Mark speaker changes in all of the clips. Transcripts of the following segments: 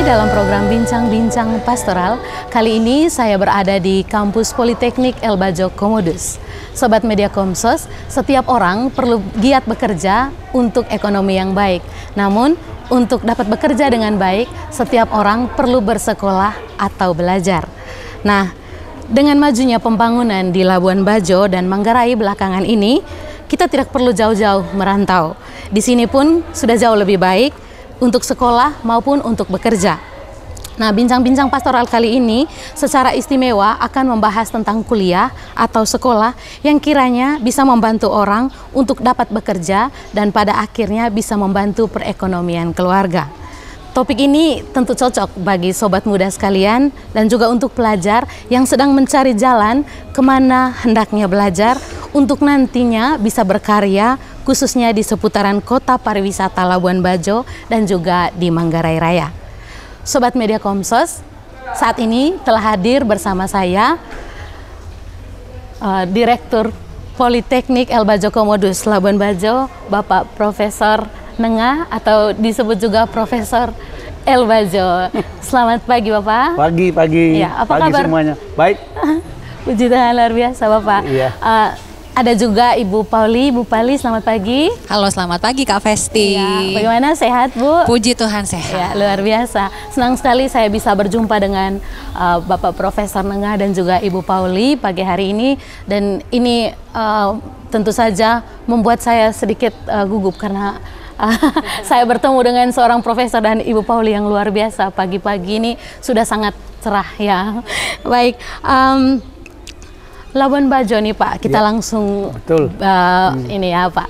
Speaker 1: dalam program Bincang-Bincang Pastoral. Kali ini saya berada di kampus Politeknik El Bajo Komodus. Sobat Media Komsos, setiap orang perlu giat bekerja untuk ekonomi yang baik. Namun, untuk dapat bekerja dengan baik, setiap orang perlu bersekolah atau belajar. Nah, dengan majunya pembangunan di Labuan Bajo dan Manggarai belakangan ini, kita tidak perlu jauh-jauh merantau. Di sini pun sudah jauh lebih baik untuk sekolah maupun untuk bekerja. Nah, bincang-bincang pastoral kali ini secara istimewa akan membahas tentang kuliah atau sekolah yang kiranya bisa membantu orang untuk dapat bekerja dan pada akhirnya bisa membantu perekonomian keluarga. Topik ini tentu cocok bagi sobat muda sekalian dan juga untuk pelajar yang sedang mencari jalan kemana hendaknya belajar untuk nantinya bisa berkarya khususnya di seputaran kota pariwisata Labuan Bajo dan juga di Manggarai Raya. Sobat Media Komsos, saat ini telah hadir bersama saya Direktur Politeknik El Bajo Komodus Labuan Bajo, Bapak Profesor Nengah atau disebut juga Profesor El Bajo. Selamat pagi Bapak.
Speaker 2: Pagi.
Speaker 1: Ya, apa
Speaker 2: pagi
Speaker 1: kabar?
Speaker 2: Semuanya. Baik.
Speaker 1: Puji Tuhan, luar biasa Bapak.
Speaker 2: Iya.
Speaker 1: Ada juga Ibu Pauli. Bu Pali, selamat pagi.
Speaker 3: Halo, selamat pagi Kak Festi.
Speaker 1: Ya, bagaimana, sehat Bu?
Speaker 3: Puji Tuhan sehat.
Speaker 1: Ya, luar biasa. Senang sekali saya bisa berjumpa dengan Bapak Profesor Nengah dan juga Ibu Pauli pagi hari ini. Dan ini tentu saja membuat saya sedikit gugup karena saya bertemu dengan seorang profesor dan Ibu Pauli yang luar biasa. Pagi-pagi ini sudah sangat cerah ya. Baik. Labuan Bajo nih Pak, kita langsung
Speaker 2: betul.
Speaker 1: Ini ya Pak.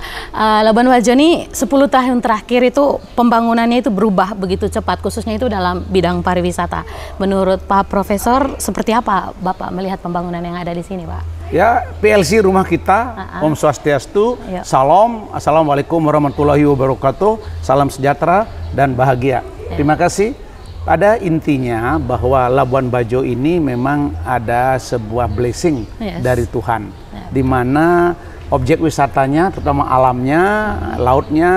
Speaker 1: Labuan Bajo nih 10 tahun terakhir itu pembangunannya itu berubah begitu cepat, khususnya itu dalam bidang pariwisata. Menurut Pak Profesor, seperti apa Bapak melihat pembangunan yang ada di sini Pak?
Speaker 2: Ya, PLC rumah kita, Om Swastiastu, Salam, Assalamualaikum warahmatullahi wabarakatuh, salam sejahtera dan bahagia. Terima kasih. Pada intinya bahwa Labuan Bajo ini memang ada sebuah blessing dari Tuhan, di mana objek wisatanya, terutama alamnya, lautnya,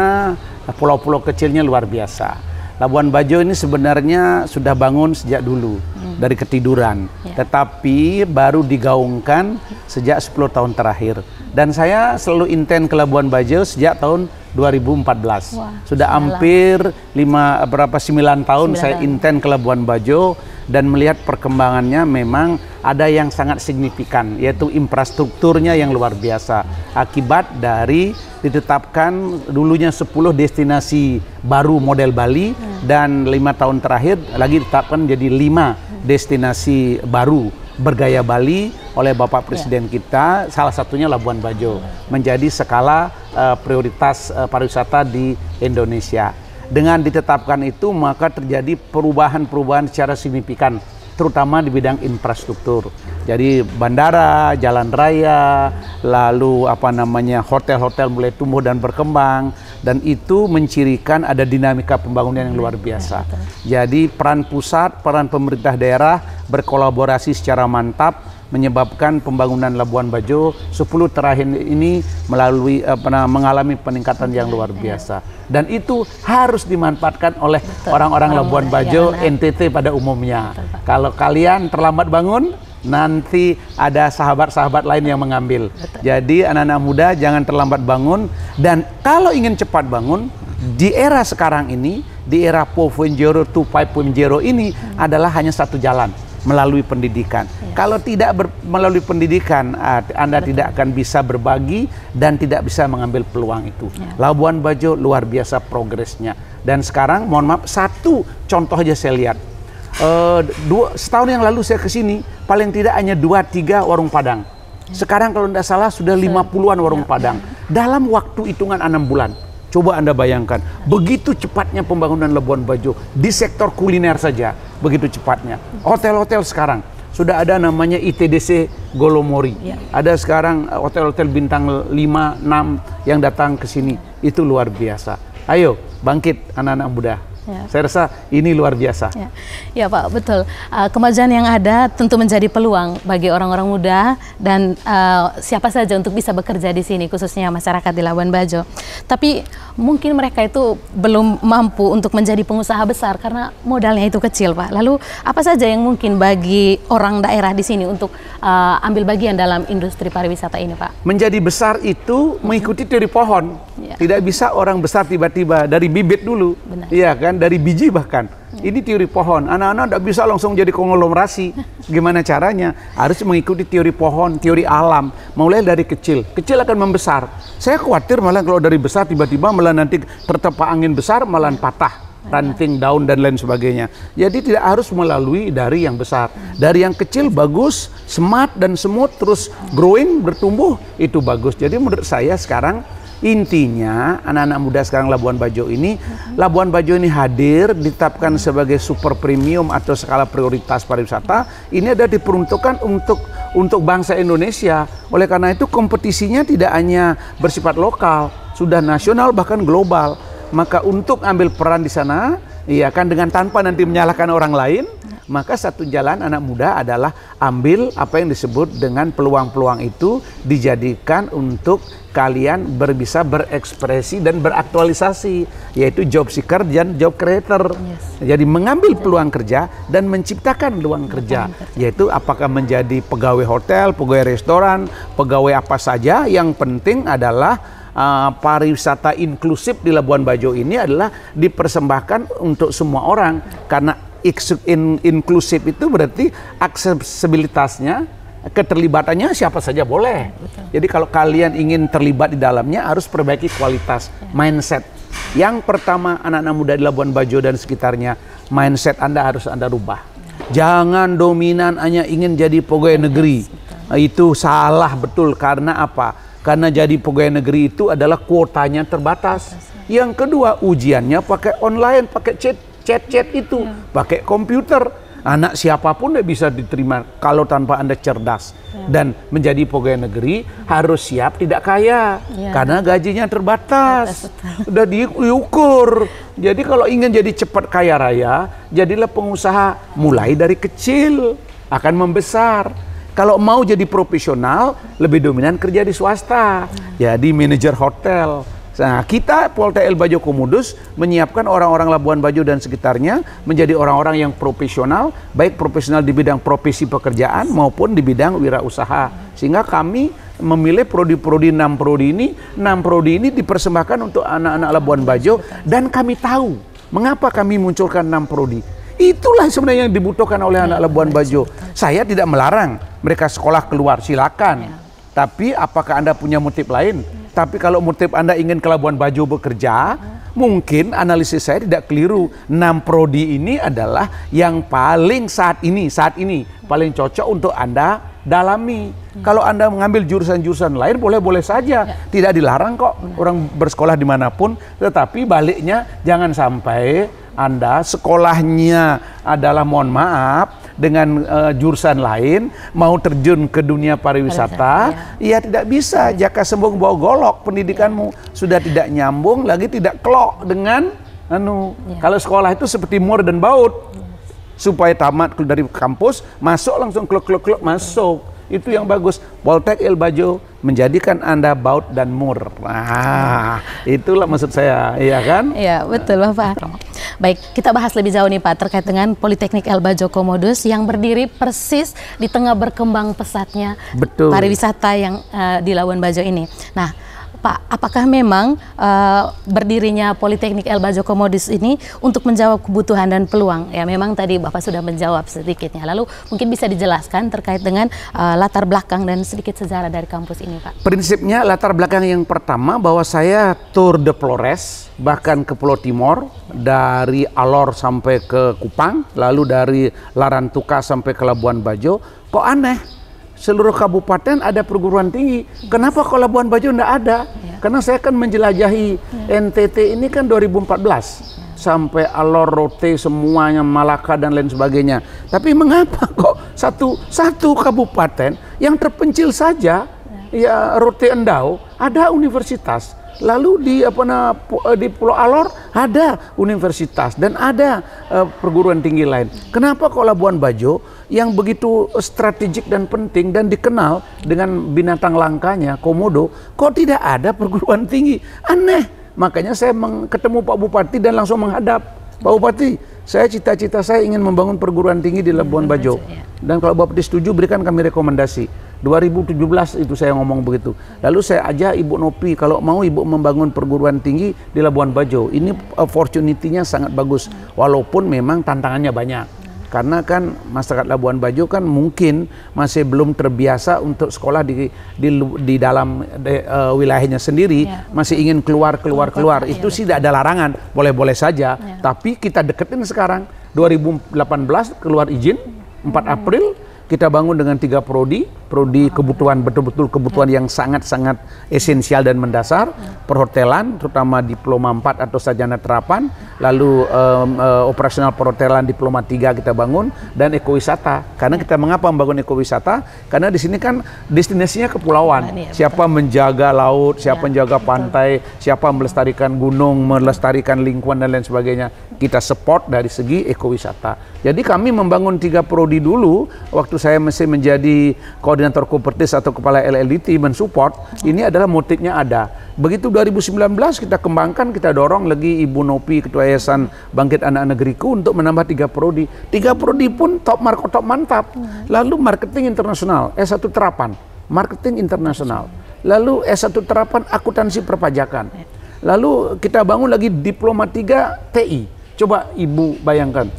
Speaker 2: pulau-pulau kecilnya luar biasa. Labuan Bajo ini sebenarnya sudah bangun sejak dulu dari ketiduran, tetapi baru digaungkan sejak 10 tahun terakhir. Dan saya selalu intent ke Labuan Bajo sejak tahun 2014.
Speaker 1: Wah,
Speaker 2: sudah hampir 9 tahun saya intent ke Labuan Bajo dan melihat perkembangannya memang ada yang sangat signifikan, yaitu infrastrukturnya yang luar biasa. Akibat dari ditetapkan dulunya 10 destinasi baru model Bali dan 5 tahun terakhir lagi ditetapkan jadi 5 destinasi baru bergaya Bali oleh Bapak Presiden kita, salah satunya Labuan Bajo menjadi skala prioritas pariwisata di Indonesia. Dengan ditetapkan itu maka terjadi perubahan-perubahan secara signifikan, terutama di bidang infrastruktur. Jadi bandara, jalan raya, lalu hotel-hotel mulai tumbuh dan berkembang, dan itu mencirikan ada dinamika pembangunan yang luar biasa. Jadi peran pusat, peran pemerintah daerah berkolaborasi secara mantap menyebabkan pembangunan Labuan Bajo 10 terakhir ini mengalami peningkatan yang luar biasa. Dan itu harus dimanfaatkan oleh orang-orang Labuan Bajo, NTT pada umumnya. Kalau kalian terlambat bangun, nanti ada sahabat-sahabat lain yang mengambil. Jadi anak-anak muda jangan terlambat bangun, dan kalau ingin cepat bangun, di era sekarang ini, di era 4.0 to 5.0 ini adalah hanya satu jalan, melalui pendidikan. Kalau tidak melalui pendidikan, Anda tidak akan bisa berbagi dan tidak bisa mengambil peluang itu. Labuan Bajo luar biasa progresnya. Dan sekarang, mohon maaf, satu contoh aja saya lihat. Setahun yang lalu saya ke sini, paling tidak hanya 2-3 warung Padang. Sekarang kalau tidak salah sudah 50-an warung Padang. Dalam waktu hitungan 6 bulan. Coba Anda bayangkan, begitu cepatnya pembangunan Labuan Bajo di sektor kuliner saja, begitu cepatnya. Hotel-hotel sekarang sudah ada namanya ITDC Golomori. Ada sekarang hotel-hotel bintang 5, 6 yang datang ke sini. Itu luar biasa. Ayo, bangkit anak-anak muda. Saya rasa ini luar biasa.
Speaker 1: Ya Pak, betul. Kemajuan yang ada tentu menjadi peluang bagi orang-orang muda dan siapa saja untuk bisa bekerja di sini, khususnya masyarakat di Labuan Bajo. Tapi mungkin mereka itu belum mampu untuk menjadi pengusaha besar karena modalnya itu kecil, Pak. Lalu apa saja yang mungkin bagi orang daerah di sini untuk ambil bagian dalam industri pariwisata ini, Pak?
Speaker 2: Menjadi besar itu mengikuti teori pohon. Tidak bisa orang besar tiba-tiba dari bibit dulu. Iya kan, dari biji bahkan. Ini teori pohon. Anak-anak tidak bisa langsung jadi konglomerasi. Gimana caranya? Harus mengikuti teori pohon, teori alam. Mulai dari kecil. Kecil akan membesar. Saya khawatir malah kalau dari besar tiba-tiba malah nanti tertempa angin besar malah patah. Ranting, daun, dan lain sebagainya. Jadi tidak harus melalui dari yang besar. Dari yang kecil bagus, smart dan smooth, terus growing, bertumbuh, itu bagus. Jadi menurut saya sekarang intinya anak-anak muda sekarang Labuan Bajo ini, Labuan Bajo ini hadir ditetapkan sebagai super premium atau skala prioritas pariwisata. Ini ada diperuntukkan untuk bangsa Indonesia. Oleh karena itu kompetisinya tidak hanya bersifat lokal, sudah nasional bahkan global. Maka untuk ambil peran di sana, iya kan, dengan tanpa nanti menyalahkan orang lain, maka satu jalan anak muda adalah ambil apa yang disebut dengan peluang-peluang itu dijadikan untuk kalian bisa berekspresi dan beraktualisasi, yaitu job seeker dan job creator. Jadi mengambil peluang kerja dan menciptakan peluang kerja, yaitu apakah menjadi pegawai hotel, pegawai restoran, pegawai apa saja. Yang penting adalah pariwisata inklusif di Labuan Bajo ini adalah dipersembahkan untuk semua orang, karena inklusif itu berarti aksesibilitasnya, keterlibatannya siapa saja boleh. Jadi kalau kalian ingin terlibat di dalamnya harus perbaiki kualitas mindset. Yang pertama, anak-anak muda di Labuan Bajo dan sekitarnya, mindset Anda harus Anda rubah. Jangan dominan hanya ingin jadi pegawai negeri. Itu salah betul. Karena apa? Karena jadi pegawai negeri itu adalah kuotanya terbatas. Yang kedua, ujiannya pakai online, pakai chat itu, pakai komputer. Anak siapapun tidak bisa diterima kalau tanpa Anda cerdas. Dan menjadi pegawai negeri harus siap tidak kaya, karena gajinya terbatas. Sudah diukur. Jadi kalau ingin jadi cepat kaya raya, jadilah pengusaha mulai dari kecil, akan membesar. Kalau mau jadi profesional, lebih dominan kerja di swasta, jadi manajer hotel. Nah, kita Poltek El Bajo Komodus menyiapkan orang-orang Labuan Bajo dan sekitarnya menjadi orang-orang yang profesional, baik profesional di bidang profesi pekerjaan maupun di bidang wirausaha. Sehingga kami memilih prodi-prodi 6 prodi ini dipersembahkan untuk anak-anak Labuan Bajo, dan kami tahu mengapa kami munculkan 6 prodi. Itulah sebenarnya yang dibutuhkan oleh anak Labuan Bajo. Saya tidak melarang mereka sekolah keluar, silakan. Tapi apakah Anda punya motif lain? Tapi kalau motif Anda ingin ke Labuan Bajo bekerja, mungkin analisis saya tidak keliru. 6 prodi ini adalah yang paling saat ini paling cocok untuk Anda dalami. Kalau Anda mengambil jurusan-jurusan lain boleh-boleh saja, tidak dilarang kok orang bersekolah dimanapun. Tetapi baliknya jangan sampai Anda sekolahnya adalah, mohon maaf, dengan jurusan lain mau terjun ke dunia pariwisata, ya tidak bisa. Jaka sembung bawa golok, pendidikanmu sudah tidak nyambung lagi, tidak klok dengan kalau sekolah itu seperti mur dan baut. Supaya tamat dari kampus, masuk langsung klok masuk. Itu yang bagus. Poltek El Bajo menjadikan Anda baut dan mur. Nah, itulah maksud saya, iya kan?
Speaker 1: Iya, betul Bapak. Baik, kita bahas lebih jauh nih Pak terkait dengan Politeknik El Bajo Komodus yang berdiri persis di tengah berkembang pesatnya pariwisata yang di Labuan Bajo ini. Nah, Pak, apakah memang berdirinya Politeknik El Bajo Komodus ini untuk menjawab kebutuhan dan peluang? Ya, memang tadi Bapak sudah menjawab sedikitnya. Lalu mungkin bisa dijelaskan terkait dengan latar belakang dan sedikit sejarah dari kampus ini, Pak.
Speaker 2: Prinsipnya latar belakang yang pertama bahwa saya tour de Flores, bahkan ke Pulau Timor, dari Alor sampai ke Kupang, lalu dari Larantuka sampai ke Labuan Bajo. Kok aneh? Seluruh kabupaten ada perguruan tinggi. Kenapa kalau Labuan Bajo enggak ada? Karena saya kan menjelajahi NTT ini kan 2014. Sampai Alor, Rote, semuanya, Malaka dan lain sebagainya. Tapi mengapa kok satu kabupaten yang terpencil saja, ya Rote Endau, ada universitas. Lalu di Pulau Alor ada universitas dan ada perguruan tinggi lain. Kenapa kok Labuan Bajo yang begitu strategik dan penting dan dikenal dengan binatang langkanya Komodo, kok tidak ada perguruan tinggi? Aneh. Makanya saya ketemu Pak Bupati dan langsung menghadap. Pak Bupati, cita-cita saya ingin membangun perguruan tinggi di Labuan Bajo. Dan kalau Bapak setuju, berikan kami rekomendasi. 2017 itu saya ngomong begitu. Lalu saya ajak Ibu Nopi, kalau mau Ibu membangun perguruan tinggi di Labuan Bajo. Ini opportunity-nya sangat bagus. Walaupun memang tantangannya banyak. Karena kan masyarakat Labuan Bajo kan mungkin masih belum terbiasa untuk sekolah di dalam wilayahnya sendiri, masih ingin keluar. Itu sih tidak ada larangan, boleh-boleh saja. Tapi kita deketin sekarang. 2018 keluar izin 4 April kita bangun dengan 3 prodi kebutuhan, betul-betul kebutuhan yang sangat-sangat esensial dan mendasar, perhotelan terutama diploma 4 atau sarjana terapan, lalu operasional perhotelan diploma 3 kita bangun, dan ekowisata. Karena kita mengapa membangun ekowisata? Karena di sini kan destinasinya kepulauan. Siapa menjaga laut, siapa menjaga pantai, siapa melestarikan gunung, melestarikan lingkungan dan lain sebagainya. Kita support dari segi ekowisata. Jadi kami membangun 3 prodi dulu waktu saya masih menjadi koordinator Kopertis atau kepala LLDT mensupport. Ini adalah motifnya ada. Begitu 2019 kita kembangkan, kita dorong lagi Ibu Nopi, Ketua Yayasan Bangkit Anak Negeriku untuk menambah 3 prodi. 3 prodi pun top mantap. Lalu marketing internasional, S1 terapan, marketing internasional. Lalu S1 terapan akuntansi perpajakan. Lalu kita bangun lagi diploma 3 TI. Coba Ibu bayangkan.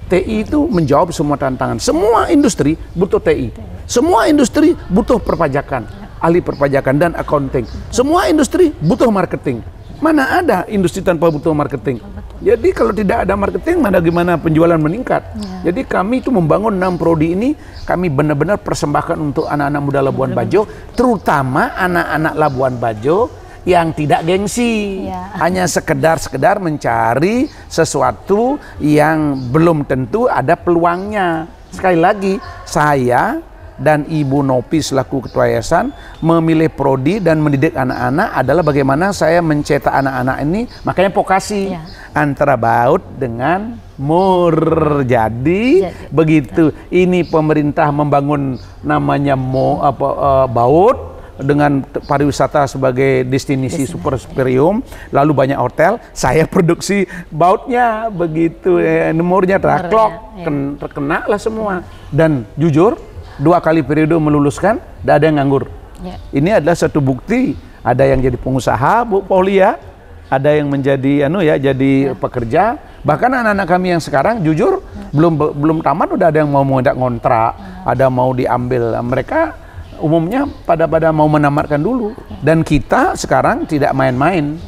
Speaker 2: TI itu menjawab semua tantangan. Semua industri butuh TI. Semua industri butuh perpajakan, ahli perpajakan dan accounting. Semua industri butuh marketing. Mana ada industri tanpa butuh marketing? Jadi kalau tidak ada marketing, mana gimana penjualan meningkat? Jadi kami itu membangun 6 prodi ini, kami benar-benar persembahkan untuk anak-anak muda Labuan Bajo, terutama anak-anak Labuan Bajo yang tidak gengsi, hanya sekedar mencari sesuatu yang belum tentu ada peluangnya. Sekali lagi, saya dan Ibu Nopi selaku Ketua Yayasan memilih prodi dan mendidik anak-anak adalah bagaimana saya mencetak anak-anak ini, makanya vokasi antara baut dengan mur. Jadi begitu ini pemerintah membangun namanya baut dengan pariwisata sebagai destinasi super superium, lalu banyak hotel, saya produksi bautnya begitu, nomornya terklok, terkena lah semua. Dan jujur 2 kali periode meluluskan, tidak ada yang nganggur. Ini adalah satu bukti, ada yang jadi pengusaha, Bu Paulia, ada yang menjadi jadi pekerja. Bahkan anak-anak kami yang sekarang jujur belum tamat udah ada yang mau ngontrak, ada mau diambil. Mereka umumnya pada mau menamatkan dulu. Dan kita sekarang tidak main-main.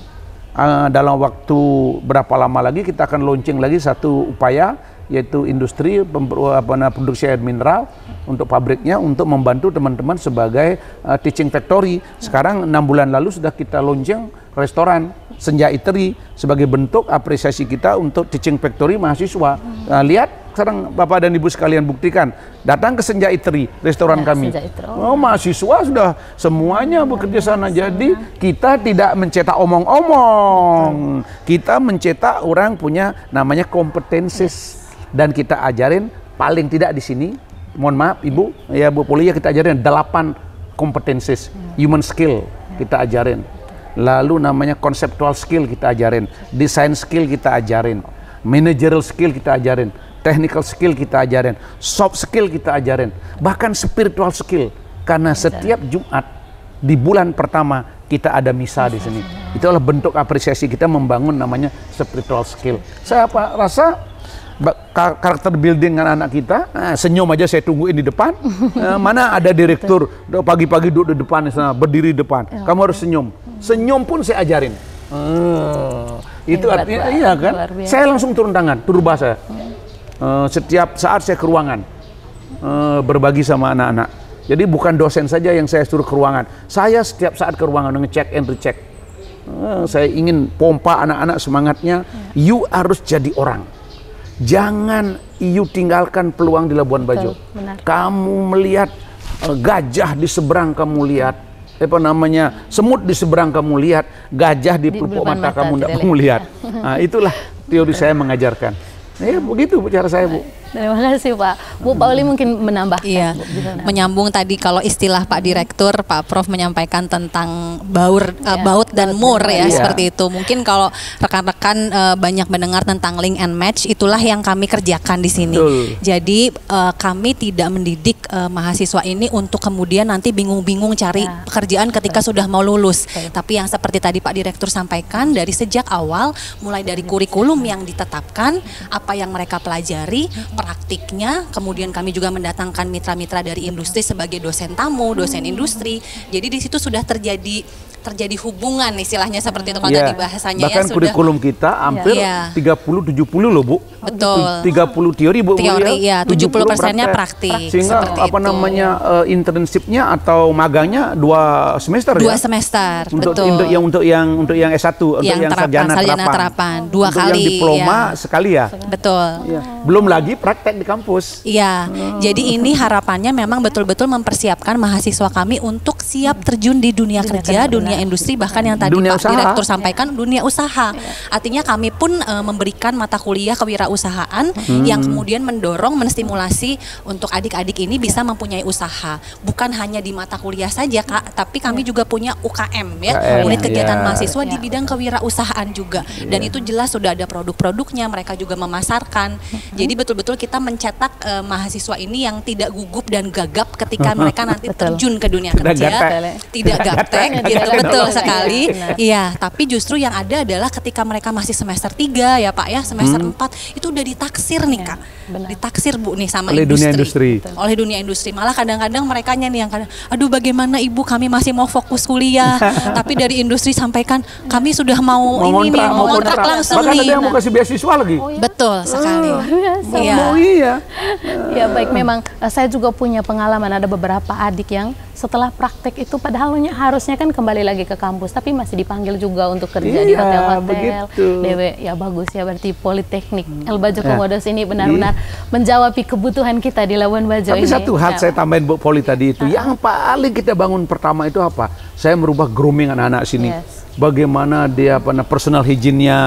Speaker 2: Dalam waktu berapa lama lagi kita akan launching lagi satu upaya, yaitu industri produksi air mineral untuk pabriknya, untuk membantu teman-teman sebagai teaching factory. Sekarang 6 bulan lalu sudah kita launching restoran Senja Eatery sebagai bentuk apresiasi kita untuk teaching factory mahasiswa. Lihat sekarang Bapak dan Ibu sekalian, buktikan, datang ke Senja Eatery, restoran kami. Mahasiswa sudah semuanya bekerja sana. Jadi kita tidak mencetak omong-omong, kita mencetak orang punya namanya kompetensis. Dan kita ajarin paling tidak di sini, mohon maaf Ibu, ya Bu Polia, kita ajarin 8 kompetensis. Human skill kita ajarin. Lalu namanya conceptual skill kita ajarin, design skill kita ajarin, managerial skill kita ajarin, technical skill kita ajarin, soft skill kita ajarin, bahkan spiritual skill. Karena setiap Jumat di bulan pertama kita ada misa di sini. Itu adalah bentuk apresiasi kita membangun namanya spiritual skill. Saya rasa karakter building anak-anak kita, senyum aja saya tungguin di depan. Mana ada direktur pagi-pagi duduk di depan, berdiri di depan. Kamu harus senyum. Senyum pun saya ajarin. Itu artinya iya kan? Saya langsung turun tangan, turun bahasa. Setiap saat saya ke ruangan berbagi sama anak-anak. Jadi bukan dosen saja yang saya suruh ke ruangan. Saya setiap saat ke ruangan ngecek and recheck. Saya ingin pompa anak-anak semangatnya. You harus jadi orang. Jangan you tinggalkan peluang di Labuan Bajo. Kamu melihat gajah di seberang, kamu lihat semut di seberang, kamu lihat gajah di pelupuk mata kamu tidak kamu lihat. Nah, itulah teori saya mengajarkan. Ya begitu cara saya, Bu.
Speaker 1: Terima kasih Pak. Bu Pauli mungkin menambahkan.
Speaker 3: Iya, menyambung tadi kalau istilah Pak Direktur, Pak Prof menyampaikan tentang baut dan mur ya, seperti itu. Mungkin kalau rekan-rekan banyak mendengar tentang link and match, itulah yang kami kerjakan di sini. Jadi kami tidak mendidik mahasiswa ini untuk kemudian nanti bingung-bingung cari pekerjaan ketika sudah mau lulus. Tapi yang seperti tadi Pak Direktur sampaikan, dari sejak awal, mulai dari kurikulum yang ditetapkan, apa yang mereka pelajari, praktiknya, kemudian kami juga mendatangkan mitra-mitra dari industri sebagai dosen tamu, dosen industri. Jadi di situ sudah terjadi hubungan istilahnya seperti itu kalau tadi bahasanya.
Speaker 2: Bahkan ya, kurikulum kita hampir 30-70 loh Bu.
Speaker 3: Betul.
Speaker 2: 30 teori Bu.
Speaker 3: Teori ya, 70%-nya praktik.
Speaker 2: Sehingga apa namanya internshipnya atau magangnya 2 semester
Speaker 3: 2 semester, betul.
Speaker 2: Untuk yang S1, untuk yang sarjana terapan.
Speaker 3: 2 kali.
Speaker 2: Yang diploma sekali ya.
Speaker 3: Betul.
Speaker 2: Belum lagi praktek di kampus.
Speaker 3: Iya. Jadi ini harapannya memang betul-betul mempersiapkan mahasiswa kami untuk siap terjun di dunia kerja, dunia industri, bahkan yang tadi Pak Direktur sampaikan dunia usaha. Artinya kami pun memberikan mata kuliah kewirausahaan yang kemudian mendorong, menstimulasi untuk adik-adik ini bisa mempunyai usaha. Bukan hanya di mata kuliah saja Kak, tapi kami juga punya UKM ya, unit kegiatan mahasiswa di bidang kewirausahaan juga. Dan itu jelas sudah ada produk-produknya, mereka juga memasarkan. Jadi betul-betul kita mencetak mahasiswa ini yang tidak gugup dan gagap ketika mereka nanti terjun ke dunia kerja. Tidak gaptek gitu. Betul sekali. Iya, tapi justru yang ada adalah ketika mereka masih semester 3 ya Pak ya, semester 4 itu udah ditaksir nih Kak. Ditaksir Bu nih sama
Speaker 2: oleh industri.
Speaker 3: Oleh dunia industri. Malah kadang-kadang merekanya nih yang kadang, aduh bagaimana Ibu, kami masih mau fokus kuliah. Tapi dari industri sampaikan kami sudah mau kontrak langsung
Speaker 2: bahkan
Speaker 3: nih.
Speaker 2: Ada yang mau kasih beasiswa lagi.
Speaker 3: Betul sekali.
Speaker 1: Ya baik, memang saya juga punya pengalaman, ada beberapa adik yang setelah praktek itu padahal harusnya kan kembali lagi ke kampus, tapi masih dipanggil juga untuk kerja di hotel-hotel. Dewe, ya bagus ya, berarti Politeknik El Bajo Komodos ini benar-benar menjawab kebutuhan kita di Labuan Bajo ini.
Speaker 2: Tapi satu hal saya tambahin Bu Poli tadi itu, yang paling kita bangun pertama itu apa? Saya merubah grooming anak-anak sini. Bagaimana dia personal hygiene-nya,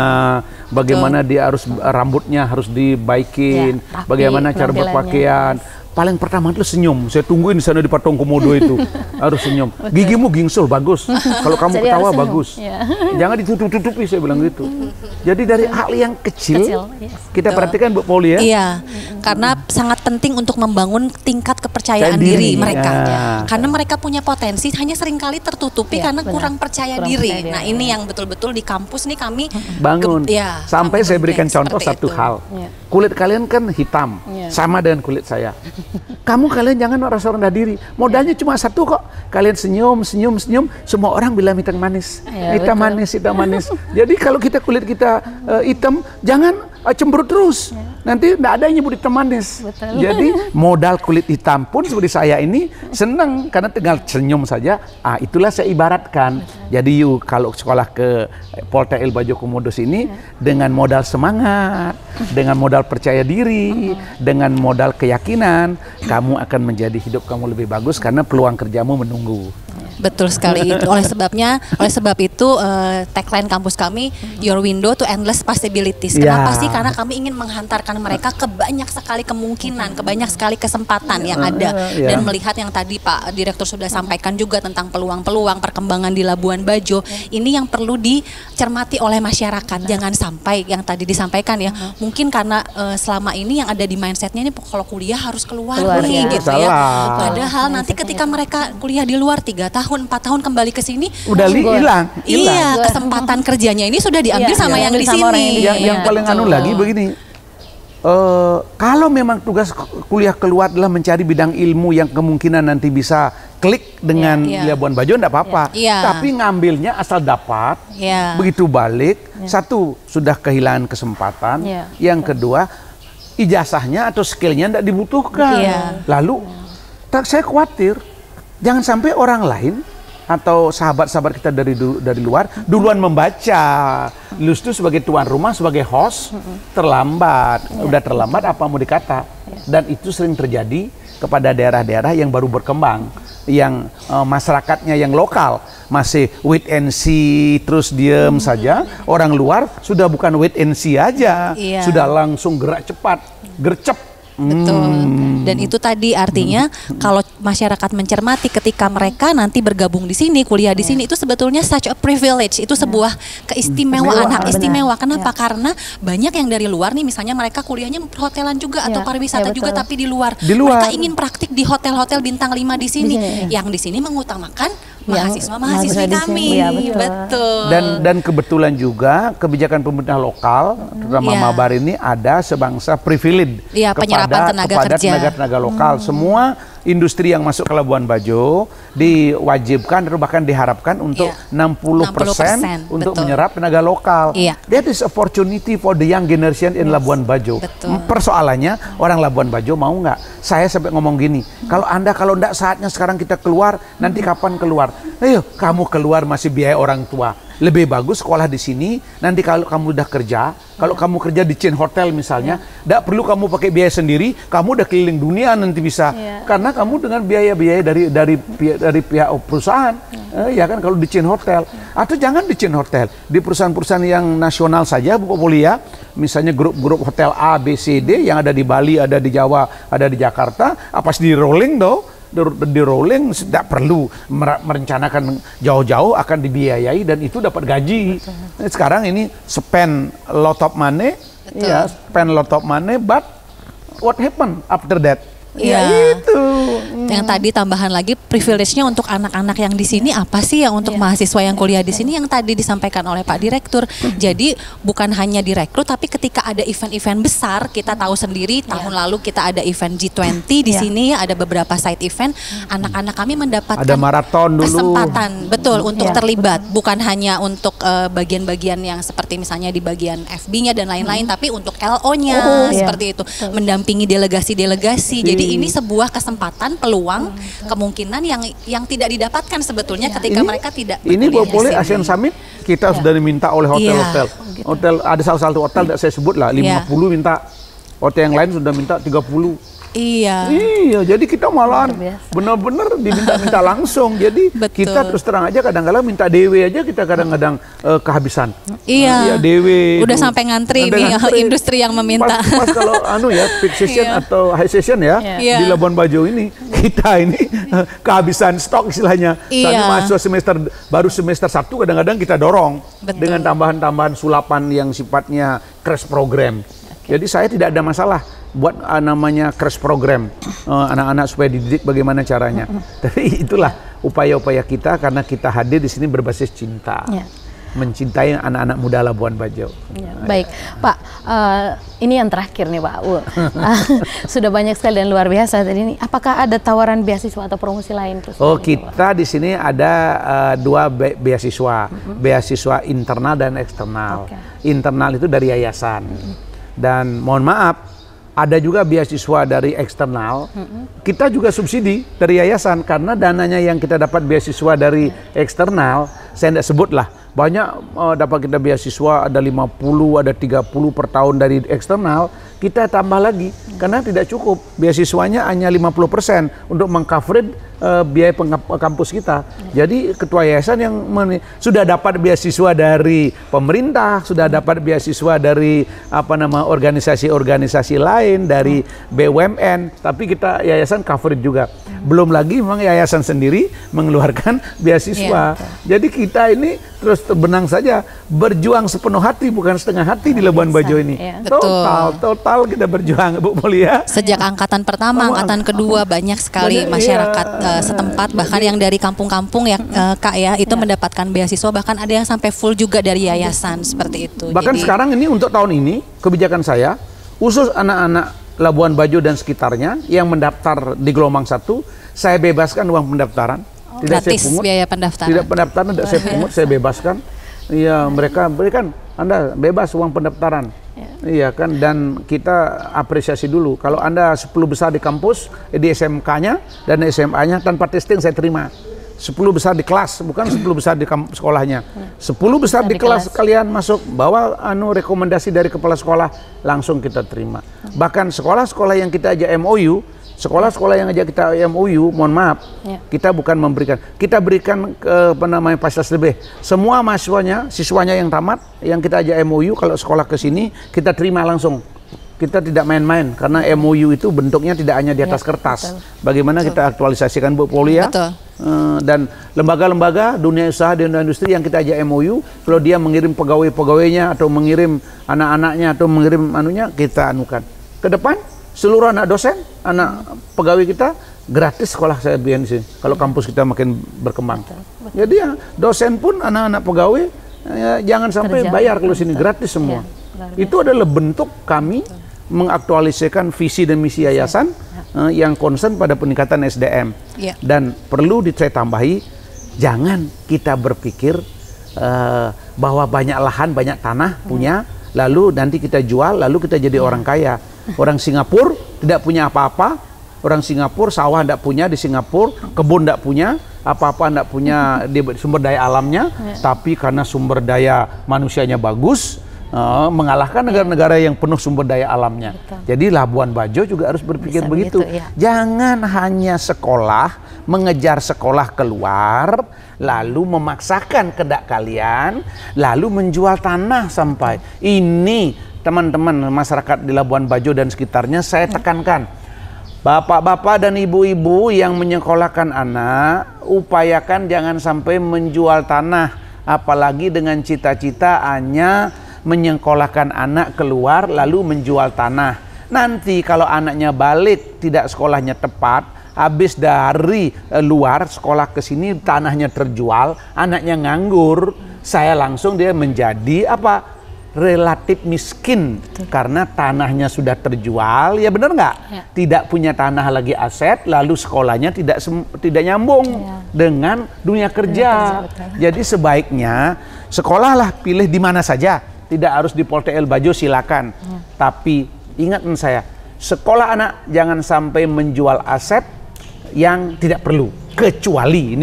Speaker 2: bagaimana dia harus rambutnya harus dibaikin, bagaimana cara berpakaian. Paling pertama itu senyum. Saya tungguin di sana di patung komodo itu. Harus senyum. Gigimu gingsul, bagus. Kalau kamu ketawa, bagus. Jangan ditutup-tutupi, saya bilang gitu. Jadi dari hal yang kecil kita perhatikan Bu Poli ya.
Speaker 3: Iya, karena sangat penting untuk membangun tingkat kepercayaan diri mereka. Karena mereka punya potensi, hanya seringkali tertutupi karena kurang percaya diri. Nah ini yang betul-betul di kampus nih kami
Speaker 2: bangun. Sampai saya berikan contoh satu hal. Kulit kalian kan hitam, sama dengan kulit saya. Kalian jangan merasa rendah diri. Modalnya cuma satu kok. Kalian senyum, semua orang bilang hitam manis. Hitam manis. Jadi kalau kulit kita hitam, jangan cemberut terus. Nanti tidak ada yang nyebut hitam manis. Jadi modal kulit hitam pun seperti saya ini senang karena tinggal senyum saja. Itulah saya ibaratkan. Jadi kalau sekolah ke Poltek El Bajo Komodos ini dengan modal semangat, dengan modal percaya diri, dengan modal keyakinan, kamu akan menjadi hidup kamu lebih bagus karena peluang kerjamu menunggu.
Speaker 3: Betul sekali. Oleh sebab itu tagline kampus kami, Your Window to Endless Possibilities. Kenapa sih? Karena kami ingin menghantarkan mereka ke banyak sekali kemungkinan, ke banyak sekali kesempatan yang ada. Dan melihat yang tadi Pak Direktur sudah sampaikan juga tentang peluang-peluang perkembangan di Labuan Bajo. Ini yang perlu dicermati oleh masyarakat. Jangan sampai yang tadi disampaikan ya, mungkin karena selama ini yang ada di mindsetnya ini kalau kuliah harus keluar nih gitu ya. Padahal nanti ketika mereka kuliah di luar 3 tahun, 4 tahun kembali ke sini
Speaker 2: udah hilang.
Speaker 3: Iya, kesempatan kerjanya ini sudah diambil sama yang di sini.
Speaker 2: Yang paling lagi begini. Kalau memang tugas kuliah keluar adalah mencari bidang ilmu yang kemungkinan nanti bisa klik dengan Labuan Bajo, enggak apa-apa. Tapi ngambilnya asal dapat, begitu balik, satu sudah kehilangan kesempatan, yang kedua ijazahnya atau skillnya enggak dibutuhkan. Lalu saya khawatir jangan sampai orang lain atau sahabat-sahabat kita dari luar duluan membaca. Lulus itu sebagai tuan rumah, sebagai host, terlambat. Udah terlambat apa mau dikata. Dan itu sering terjadi kepada daerah-daerah yang baru berkembang, yang masyarakatnya yang lokal masih wait and see, terus diem saja. Orang luar sudah bukan wait and see aja, sudah langsung gerak cepat, gercep.
Speaker 3: Betul. Dan itu tadi artinya kalau masyarakat mencermati ketika mereka nanti bergabung di sini, kuliah di sini, itu sebetulnya such a privilege, itu sebuah keistimewaan, hak istimewa. Kenapa? Karena banyak yang dari luar nih, misalnya mereka kuliahnya perhotelan juga atau pariwisata juga, tapi di luar. Mereka ingin praktik di hotel-hotel bintang 5 di sini. Yang di sini mengutamakan mahasiswa-mahasiswi kami. Betul.
Speaker 2: Dan kebetulan juga kebijakan pemerintah lokal, terutama Mabar ini ada sebangsa privilege kepada tenaga lokal. Semua industri yang masuk ke Labuan Bajo diwajibkan atau bahkan diharapkan untuk 60% untuk menyerap tenaga lokal. That is opportunity for the young generation in Labuan Bajo. Persoalannya orang Labuan Bajo mau nggak? Saya sampai ngomong gini, kalau enggak saatnya sekarang kita keluar, nanti kapan keluar? Ayo, kamu keluar masih biaya orang tua. Lebih bagus sekolah di sini, nanti kalau kamu udah kerja, kalau kamu kerja di chain hotel misalnya, tidak perlu kamu pakai biaya sendiri, kamu udah keliling dunia nanti bisa. Karena kamu dengan biaya-biaya dari pihak perusahaan. Ya kan kalau di chain hotel. Atau jangan di chain hotel, di perusahaan-perusahaan yang nasional saja Bu Polia, misalnya grup-grup hotel A, B, C, D yang ada di Bali, ada di Jawa, ada di Jakarta, apa di rolling di rolling tidak perlu merencanakan jauh-jauh akan dibiayai dan itu dapat gaji. Sekarang ini spend lot of money, spend lot of money, but what happen after that? Ya itu.
Speaker 3: Yang tadi tambahan lagi privilege-nya untuk anak-anak yang di sini apa sih yang untuk mahasiswa yang kuliah di sini yang tadi disampaikan oleh Pak Direktur. Jadi bukan hanya direkrut tapi ketika ada event-event besar, kita tahu sendiri tahun lalu kita ada event G20 di sini, ada beberapa side event, anak-anak kami mendapatkan
Speaker 2: ada maraton dulu.
Speaker 3: Kesempatan betul untuk terlibat, bukan hanya untuk bagian-bagian yang seperti misalnya di bagian FB-nya dan lain-lain, tapi untuk LO-nya seperti itu, mendampingi delegasi-delegasi. Jadi ini sebuah kesempatan, peluang, kemungkinan yang tidak didapatkan sebetulnya ketika mereka tidak.
Speaker 2: Ini boleh Asian Summit kita sudah diminta oleh hotel-hotel. Hotel ada salah satu hotel tidak saya sebut lah 50 minta, hotel yang lain sudah minta 30. Iya, jadi kita malahan benar-benar diminta-minta langsung. Jadi kita terus terang aja kadang-kadang minta DW aja kita kadang-kadang kehabisan.
Speaker 3: Iya,
Speaker 2: DW.
Speaker 3: Udah sampai ngantri nih industri yang meminta.
Speaker 2: Pas kalau peak session atau high session di Labuan Bajo ini kita ini kehabisan stok istilahnya. Soalnya mahasiswa baru semester 1 kadang-kadang kita dorong dengan tambahan-tambahan sulapan yang sifatnya crash program. Jadi saya tidak ada masalah buat namanya crash program anak-anak supaya dididik bagaimana caranya. Tapi itulah upaya-upaya kita karena kita hadir di sini berbasis cinta, mencintai anak-anak muda Labuan Bajo.
Speaker 1: Baik, Pak. Ini yang terakhir nih Pak. Sudah banyak sekali dan luar biasa tadi ini. Apakah ada tawaran beasiswa atau promosi lain?
Speaker 2: Kita di sini ada 2 beasiswa, beasiswa internal dan eksternal. Internal itu dari yayasan. Dan mohon maaf, ada juga beasiswa dari eksternal. Kita juga subsidi dari yayasan karena dananya yang kita dapat beasiswa dari eksternal, saya tidak sebut lah. Banyak dapat kita beasiswa ada 50, ada 30 per tahun dari eksternal. Kita tambah lagi karena tidak cukup. Beasiswanya hanya 50% untuk mengcover biaya kampus kita. Jadi ketua yayasan yang sudah dapat beasiswa dari pemerintah, sudah dapat beasiswa dari organisasi-organisasi lain, dari BUMN, tapi kita yayasan cover juga. Belum lagi memang yayasan sendiri mengeluarkan beasiswa. Jadi kita ini terus benang saja berjuang sepenuh hati bukan setengah hati di Labuan Bajo ini. Total kita berjuang Bu Polia.
Speaker 3: Sejak angkatan pertama, angkatan kedua banyak sekali masyarakat setempat bahkan yang dari kampung-kampung ya Kak ya itu mendapatkan beasiswa, bahkan ada yang sampai full juga dari yayasan seperti itu.
Speaker 2: Bahkan sekarang ini untuk tahun ini kebijakan saya khusus anak-anak Labuan Bajo dan sekitarnya yang mendaftar di gelombang 1 saya bebaskan uang pendaftaran. Tidak
Speaker 3: gratis
Speaker 2: saya pungut,
Speaker 3: biaya pendaftaran.
Speaker 2: Tidak pendaftaran tidak saya pungut, saya bebaskan. Iya, mereka berikan Anda bebas uang pendaftaran. Iya kan, dan kita apresiasi dulu. Kalau Anda 10 besar di kampus, di SMK-nya dan SMA-nya tanpa testing saya terima. 10 besar di kelas, bukan 10 besar di sekolahnya. 10 besar di kelas kalian masuk, bawa rekomendasi dari kepala sekolah, langsung kita terima. Bahkan sekolah-sekolah yang kita ajak MOU, sekolah-sekolah yang ajak kita MOU, mohon maaf, kita bukan memberikan, kita berikan fasilitas lebih. Semua mahasiswanya, siswanya yang tamat, yang kita ajak MOU, kalau sekolah ke sini, kita terima langsung. kita tidak main-main karena MOU itu bentuknya tidak hanya di atas kertas. Bagaimana kita aktualisasikan Bu Poli ya? Dan lembaga-lembaga dunia usaha dan industri yang kita ajak MOU, kalau dia mengirim pegawai-pegawainya atau mengirim anak-anaknya atau mengirim anunya, kita anukan. Ke depan seluruh anak dosen, anak pegawai kita gratis sekolah saya di sini. Kalau kampus kita makin berkembang. Jadi ya dosen pun anak-anak pegawai ya, jangan sampai bayar kalau sini gratis semua. Itu adalah bentuk kami mengaktualisasikan visi dan misi yayasan yang concern pada peningkatan SDM. Dan perlu saya tambahi, jangan kita berpikir bahwa banyak lahan, banyak tanah punya, lalu nanti kita jual, lalu kita jadi orang kaya. Orang Singapura tidak punya apa-apa, orang Singapura sawah tidak punya di Singapura, kebun tidak punya, apa-apa tidak punya di sumber daya alamnya, tapi karena sumber daya manusianya bagus, mengalahkan negara-negara yang penuh sumber daya alamnya. Jadi Labuan Bajo juga harus berpikir begitu. Jangan hanya sekolah, mengejar sekolah keluar, lalu memaksakan kehendak kalian, lalu menjual tanah sampai. Ini teman-teman masyarakat di Labuan Bajo dan sekitarnya saya tekankan. Bapak-bapak dan ibu-ibu yang menyekolahkan anak, upayakan jangan sampai menjual tanah, apalagi dengan cita-cita hanya menyekolahkan anak keluar lalu menjual tanah. Nanti kalau anaknya balik tidak sekolahnya tepat, habis dari luar sekolah ke sini tanahnya terjual, anaknya nganggur, saya langsung dia menjadi apa? Relatif miskin. Karena tanahnya sudah terjual, ya benar nggak? Tidak punya tanah lagi aset, lalu sekolahnya tidak nyambung dengan dunia kerja. Jadi sebaiknya sekolahlah pilih di mana saja. Tidak harus di Poltekkes Bajo, silakan. Tapi ingatkan saya, sekolah anak jangan sampai menjual aset yang tidak perlu. Kecuali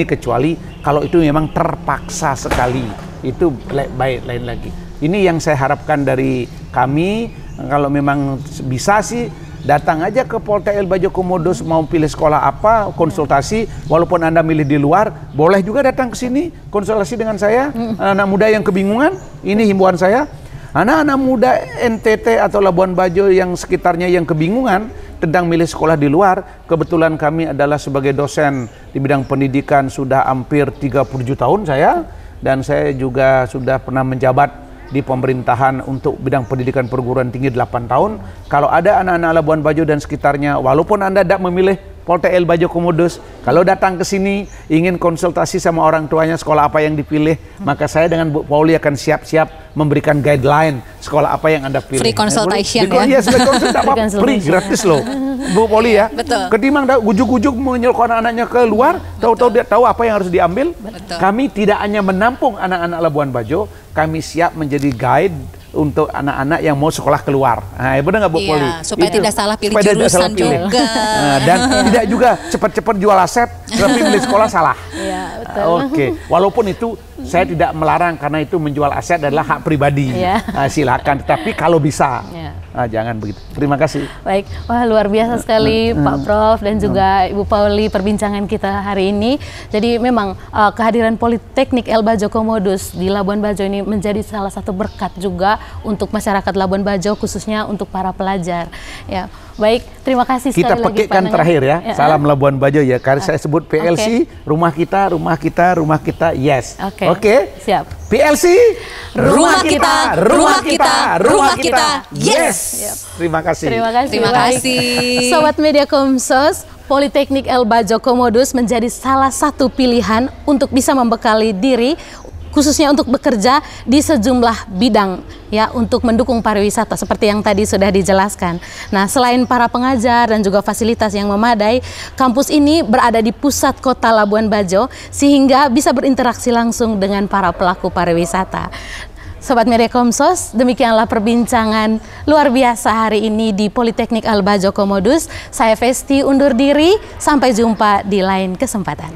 Speaker 2: kalau itu memang terpaksa sekali. Itu baik lain lagi. Ini yang saya harapkan dari kami. Kalau memang bisa sih, datang aja ke Poltekkes Bajo Komodos, mau pilih sekolah apa, konsultasi. Walaupun Anda milih di luar, boleh juga datang ke sini, konsultasi dengan saya. Anak muda yang kebingungan, ini himbauan saya. Anak-anak muda NTT atau Labuan Bajo yang sekitarnya yang kebingungan tentang milih sekolah di luar, kebetulan kami adalah sebagai dosen di bidang pendidikan sudah hampir 37 tahun saya, dan saya juga sudah pernah menjabat di pemerintahan untuk bidang pendidikan perguruan tinggi 8 tahun. Kalau ada anak-anak Labuan Bajo dan sekitarnya, walaupun Anda tidak memilih Poltekkes Bajo Komodos, kalau datang ke sini ingin konsultasi sama orang tuanya sekolah apa yang dipilih, maka saya dengan Bu Pauli akan siap-siap memberikan guideline sekolah apa yang Anda pilih.
Speaker 3: Free consultation ya?
Speaker 2: Iya, free, gratis loh Bu Pauli ya.
Speaker 3: Betul.
Speaker 2: Ketimbang ujuk-ujuk menyuruhkan anak-anaknya keluar, tahu apa yang harus diambil.
Speaker 3: Betul.
Speaker 2: Kami tidak hanya menampung anak-anak Labuan Bajo, kami siap menjadi guide untuk anak-anak yang mau sekolah keluar. Nah, benar nggak Bu Poli?
Speaker 3: Supaya tidak salah pilih jurusan juga.
Speaker 2: Dan tidak juga cepat-cepat jual aset, tapi pilih sekolah salah. Oke, walaupun itu saya tidak melarang karena itu menjual aset adalah hak pribadi. Silakan, tapi kalau bisa. Jangan begitu. Terima kasih.
Speaker 1: Baik, wah luar biasa sekali Pak Prof dan juga Ibu Pauli perbincangan kita hari ini. Jadi memang kehadiran Politeknik El Bajo Komodos di Labuan Bajo ini menjadi salah satu berkat juga untuk masyarakat Labuan Bajo, khususnya untuk para pelajar. Ya, baik, terima kasih sekali
Speaker 2: lagi. Kita pakaikan terakhir ya, salam Labuan Bajo ya. Karena saya sebut PLC, rumah kita, rumah kita, rumah kita, yes. Oke.
Speaker 1: Siap.
Speaker 2: PLC,
Speaker 3: rumah kita, rumah kita, rumah kita, yes.
Speaker 2: Terima kasih.
Speaker 3: Terima kasih.
Speaker 1: Sobat Media Komsos, Politeknik El Bajo Komodos menjadi salah satu pilihan untuk bisa membekali diri, khususnya untuk bekerja di sejumlah bidang ya, untuk mendukung pariwisata seperti yang tadi sudah dijelaskan. Nah, selain para pengajar dan juga fasilitas yang memadai, kampus ini berada di pusat kota Labuan Bajo sehingga bisa berinteraksi langsung dengan para pelaku pariwisata. Sobat Media Komsos, demikianlah perbincangan luar biasa hari ini di Politeknik El Bajo Komodos. Saya Festi undur diri, sampai jumpa di lain kesempatan.